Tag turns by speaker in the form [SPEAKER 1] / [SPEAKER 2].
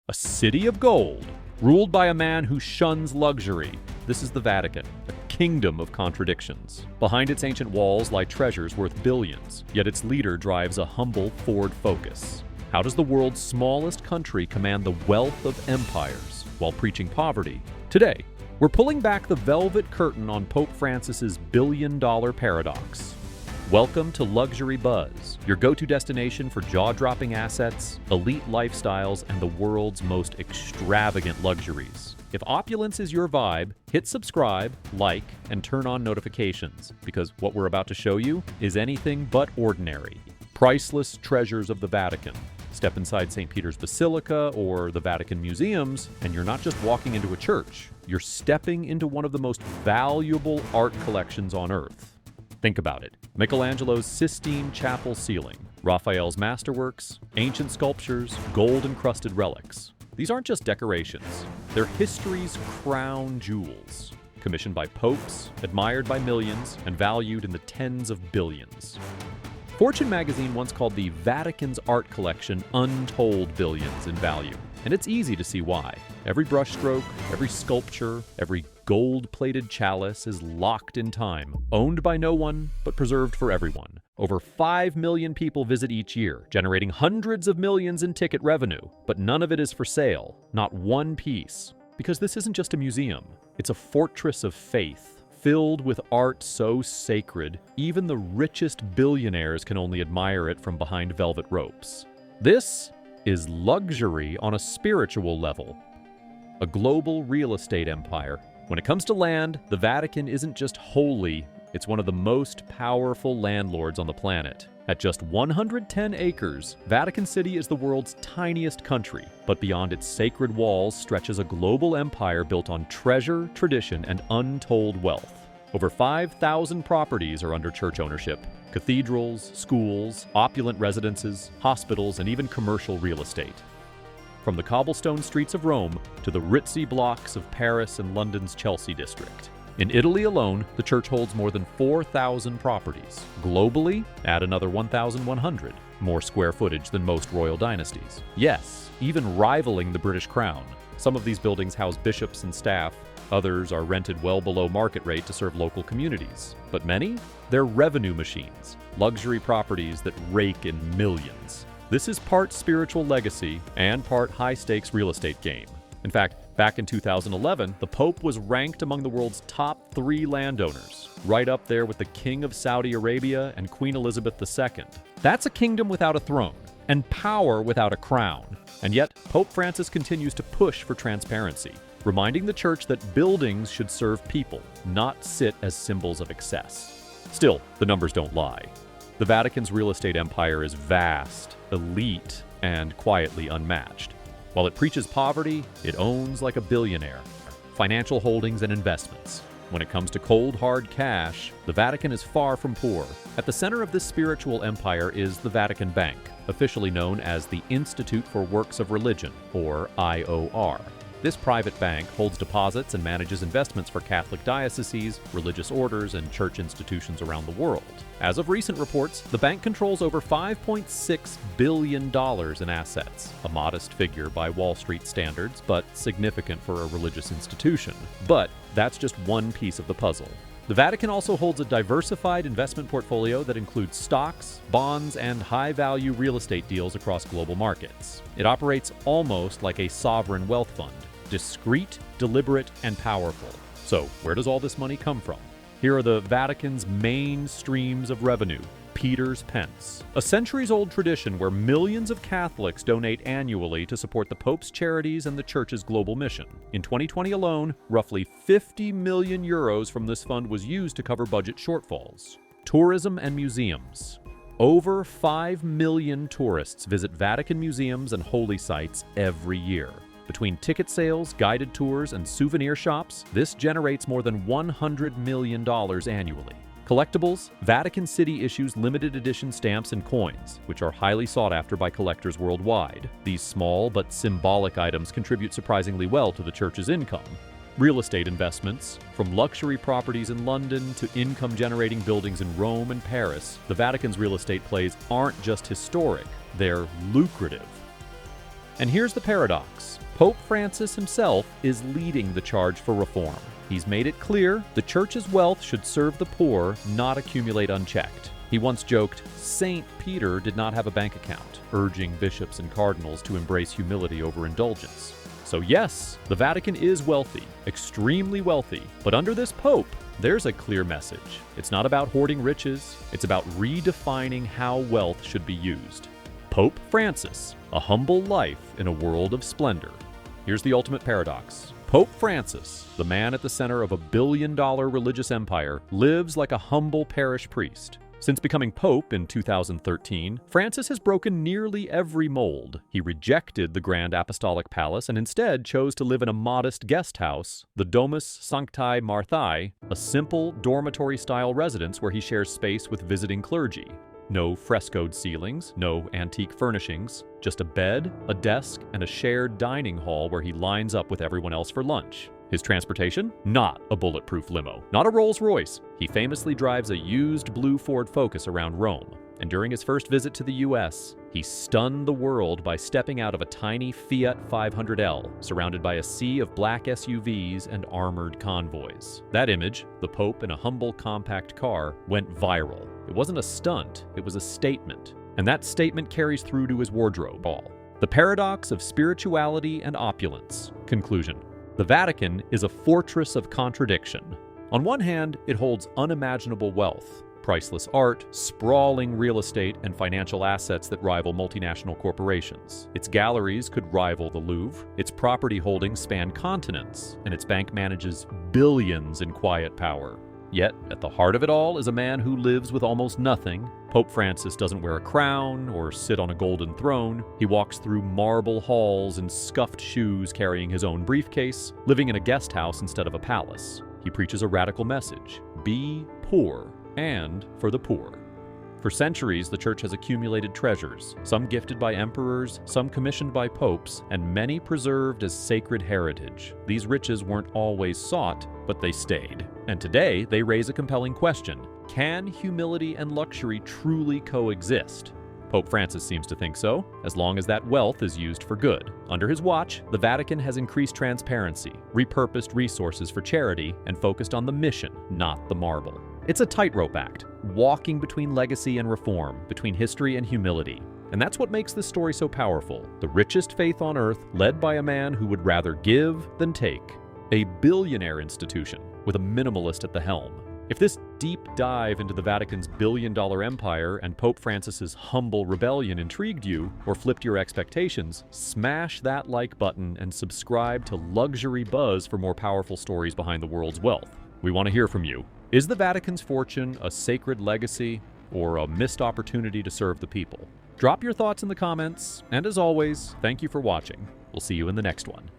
[SPEAKER 1] A city of gold, ruled by a man who shuns luxury. This is the Vatican, a kingdom of contradictions. Behind its ancient walls lie treasures worth billions, yet its leader drives a humble Ford Focus. How does the world's smallest country command the wealth of empires while preaching poverty? Today, we're pulling back the velvet curtain on Pope Francis's billion-dollar paradox. Welcome to Luxury Buzz, your go-to destination for jaw-dropping assets, elite lifestyles, and the world's most extravagant luxuries. If opulence is your vibe, hit subscribe, like, and turn on notifications, because what we're about to show you is anything but ordinary. Priceless treasures of the Vatican. Step inside St. Peter's Basilica or the Vatican Museums, and you're not just walking into a church, you're stepping into one of the most valuable art collections on Earth. Think about it. Michelangelo's Sistine Chapel ceiling, Raphael's masterworks, ancient sculptures, gold-encrusted relics. These aren't just decorations. They're history's crown jewels, commissioned by popes, admired by millions, and valued in the tens of billions. Fortune magazine once called the Vatican's Art Collection untold billions in value. And it's easy to see why. Every brushstroke, every sculpture, every gold-plated chalice is locked in time, owned by no one, but preserved for everyone. Over 5 million people visit each year, generating hundreds of millions in ticket revenue, but none of it is for sale, not one piece. Because this isn't just a museum, it's a fortress of faith, filled with art so sacred, even the richest billionaires can only admire it from behind velvet ropes. This is luxury on a spiritual level. A global real estate empire. When it comes to land, the Vatican isn't just holy, it's one of the most powerful landlords on the planet. At just 110 acres, Vatican City is the world's tiniest country, but beyond its sacred walls stretches a global empire built on treasure, tradition, and untold wealth. Over 5,000 properties are under church ownership. Cathedrals, schools, opulent residences, hospitals, and even commercial real estate. From the cobblestone streets of Rome to the ritzy blocks of Paris and London's Chelsea district. In Italy alone, the church holds more than 4,000 properties. Globally, add another 1,100, more square footage than most royal dynasties. Yes, even rivaling the British Crown. Some of these buildings house bishops and staff. Others are rented well below market rate to serve local communities. But many? They're revenue machines, luxury properties that rake in millions. This is part spiritual legacy and part high-stakes real estate game. In fact, back in 2011, the Pope was ranked among the world's top 3 landowners, right up there with the King of Saudi Arabia and Queen Elizabeth II. That's a kingdom without a throne, and power without a crown. And yet, Pope Francis continues to push for transparency, reminding the church that buildings should serve people, not sit as symbols of excess. Still, the numbers don't lie. The Vatican's real estate empire is vast, elite, and quietly unmatched. While it preaches poverty, it owns like a billionaire. Financial holdings and investments. When it comes to cold, hard cash, the Vatican is far from poor. At the center of this spiritual empire is the Vatican Bank, officially known as the Institute for Works of Religion, or IOR. This private bank holds deposits and manages investments for Catholic dioceses, religious orders, and church institutions around the world. As of recent reports, the bank controls over $5.6 billion in assets, a modest figure by Wall Street standards, but significant for a religious institution. But that's just one piece of the puzzle. The Vatican also holds a diversified investment portfolio that includes stocks, bonds, and high-value real estate deals across global markets. It operates almost like a sovereign wealth fund, discreet, deliberate, and powerful. So, where does all this money come from? Here are the Vatican's main streams of revenue. Peter's Pence, a centuries-old tradition where millions of Catholics donate annually to support the Pope's charities and the Church's global mission. In 2020 alone, roughly 50 million euros from this fund was used to cover budget shortfalls. Tourism and museums. Over 5 million tourists visit Vatican museums and holy sites every year. Between ticket sales, guided tours, and souvenir shops, this generates more than $100 million annually. Collectibles, Vatican City issues limited edition stamps and coins, which are highly sought after by collectors worldwide. These small but symbolic items contribute surprisingly well to the church's income. Real estate investments, from luxury properties in London to income-generating buildings in Rome and Paris, the Vatican's real estate plays aren't just historic, they're lucrative. And here's the paradox. Pope Francis himself is leading the charge for reform. He's made it clear the church's wealth should serve the poor, not accumulate unchecked. He once joked, Saint Peter did not have a bank account, urging bishops and cardinals to embrace humility over indulgence. So yes, the Vatican is wealthy, extremely wealthy, but under this pope, there's a clear message. It's not about hoarding riches, it's about redefining how wealth should be used. Pope Francis, a humble life in a world of splendor. Here's the ultimate paradox. Pope Francis, the man at the center of a billion-dollar religious empire, lives like a humble parish priest. Since becoming pope in 2013, Francis has broken nearly every mold. He rejected the Grand Apostolic Palace and instead chose to live in a modest guest house, the Domus Sanctae Marthae, a simple dormitory-style residence where he shares space with visiting clergy. No frescoed ceilings, no antique furnishings, just a bed, a desk, and a shared dining hall where he lines up with everyone else for lunch. His transportation? Not a bulletproof limo, not a Rolls-Royce. He famously drives a used blue Ford Focus around Rome. And during his first visit to the US, he stunned the world by stepping out of a tiny Fiat 500L, surrounded by a sea of black SUVs and armored convoys. That image, the Pope in a humble compact car, went viral. It wasn't a stunt, it was a statement. And that statement carries through to his wardrobe. The paradox of spirituality and opulence. Conclusion. The Vatican is a fortress of contradiction. On one hand, it holds unimaginable wealth, priceless art, sprawling real estate, and financial assets that rival multinational corporations. Its galleries could rival the Louvre, its property holdings span continents, and its bank manages billions in quiet power. Yet, at the heart of it all is a man who lives with almost nothing. Pope Francis doesn't wear a crown or sit on a golden throne. He walks through marble halls in scuffed shoes carrying his own briefcase, living in a guest house instead of a palace. He preaches a radical message: be poor, and for the poor. For centuries, the church has accumulated treasures, some gifted by emperors, some commissioned by popes, and many preserved as sacred heritage. These riches weren't always sought, but they stayed. And today, they raise a compelling question: can humility and luxury truly coexist? Pope Francis seems to think so, as long as that wealth is used for good. Under his watch, the Vatican has increased transparency, repurposed resources for charity, and focused on the mission, not the marble. It's a tightrope act, walking between legacy and reform, between history and humility. And that's what makes this story so powerful. The richest faith on earth, led by a man who would rather give than take. A billionaire institution, with a minimalist at the helm. If this deep dive into the Vatican's billion-dollar empire and Pope Francis's humble rebellion intrigued you, or flipped your expectations, smash that like button and subscribe to Luxury Buzz for more powerful stories behind the world's wealth. We want to hear from you. Is the Vatican's fortune a sacred legacy or a missed opportunity to serve the people? Drop your thoughts in the comments, and as always, thank you for watching. We'll see you in the next one.